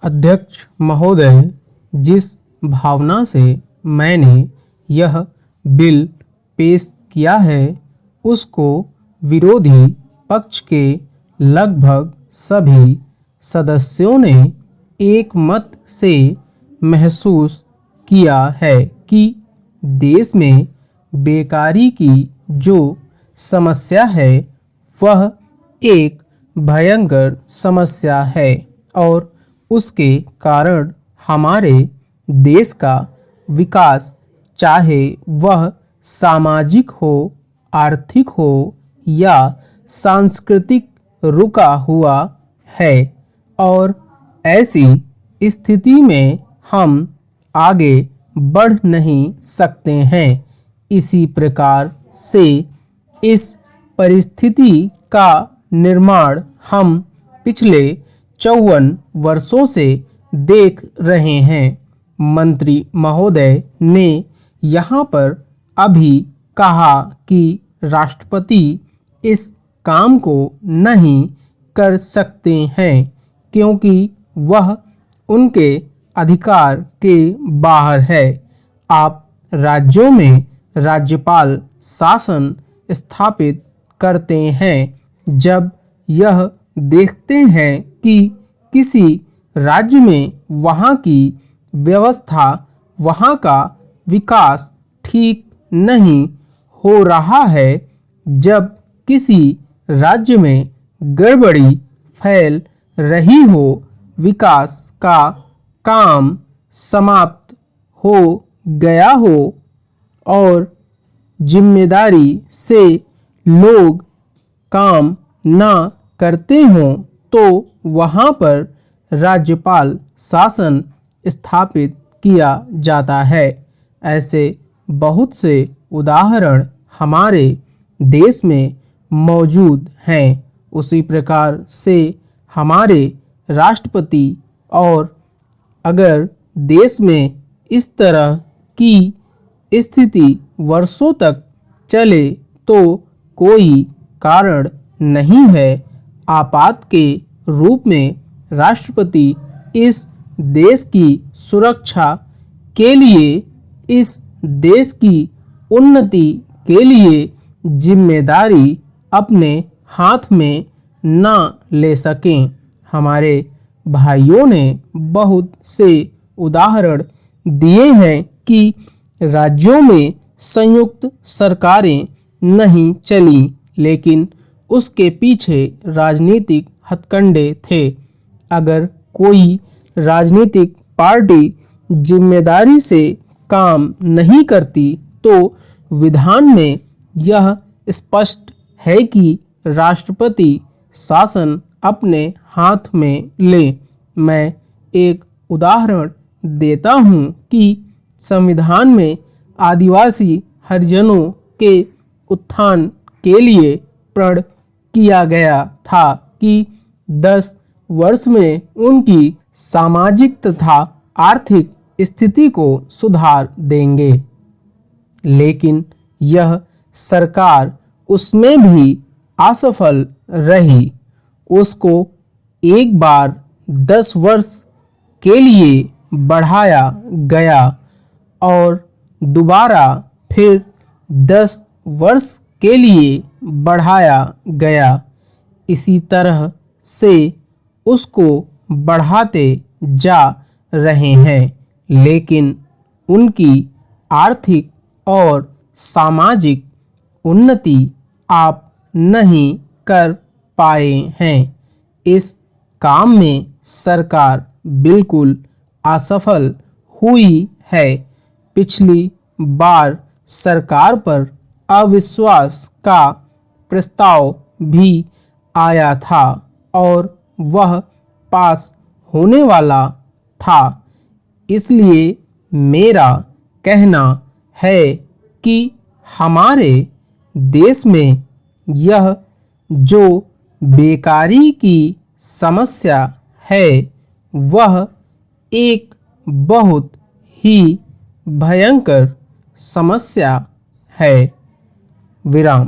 अध्यक्ष महोदय, जिस भावना से मैंने यह बिल पेश किया है उसको विरोधी पक्ष के लगभग सभी सदस्यों ने एक मत से महसूस किया है कि देश में बेकारी की जो समस्या है वह एक भयंकर समस्या है और उसके कारण हमारे देश का विकास, चाहे वह सामाजिक हो, आर्थिक हो या सांस्कृतिक, रुका हुआ है और ऐसी स्थिति में हम आगे बढ़ नहीं सकते हैं। इसी प्रकार से इस परिस्थिति का निर्माण हम पिछले 54 वर्षों से देख रहे हैं। मंत्री महोदय ने यहाँ पर अभी कहा कि राष्ट्रपति इस काम को नहीं कर सकते हैं क्योंकि वह उनके अधिकार के बाहर है। आप राज्यों में राज्यपाल शासन स्थापित करते हैं जब यह देखते हैं कि किसी राज्य में वहाँ की व्यवस्था, वहाँ का विकास ठीक नहीं हो रहा है, जब किसी राज्य में गड़बड़ी फैल रही हो, विकास का काम समाप्त हो गया हो और जिम्मेदारी से लोग काम ना करते हों, तो वहाँ पर राज्यपाल शासन स्थापित किया जाता है। ऐसे बहुत से उदाहरण हमारे देश में मौजूद हैं। उसी प्रकार से हमारे राष्ट्रपति, और अगर देश में इस तरह की स्थिति वर्षों तक चले तो कोई कारण नहीं है। आपात के रूप में राष्ट्रपति इस देश की सुरक्षा के लिए, इस देश की उन्नति के लिए जिम्मेदारी अपने हाथ में ना ले सकें। हमारे भाइयों ने बहुत से उदाहरण दिए हैं कि राज्यों में संयुक्त सरकारें नहीं चली, लेकिन उसके पीछे राजनीतिक हथकंडे थे। अगर कोई राजनीतिक पार्टी जिम्मेदारी से काम नहीं करती तो विधान में यह स्पष्ट है कि राष्ट्रपति शासन अपने हाथ में ले। मैं एक उदाहरण देता हूँ कि संविधान में आदिवासी हरिजनों के उत्थान के लिए प्रण किया गया था कि 10 वर्ष में उनकी सामाजिक तथा आर्थिक स्थिति को सुधार देंगे, लेकिन यह सरकार उसमें भी असफल रही। उसको एक बार 10 वर्ष के लिए बढ़ाया गया और दोबारा फिर 10 वर्ष के लिए बढ़ाया गया। इसी तरह से उसको बढ़ाते जा रहे हैं, लेकिन उनकी आर्थिक और सामाजिक उन्नति आप नहीं कर पाए हैं। इस काम में सरकार बिल्कुल असफल हुई है। पिछली बार सरकार पर अविश्वास का प्रस्ताव भी आया था और वह पास होने वाला था। इसलिए मेरा कहना है कि हमारे देश में यह जो बेकारी की समस्या है वह एक बहुत ही भयंकर समस्या है। विराम।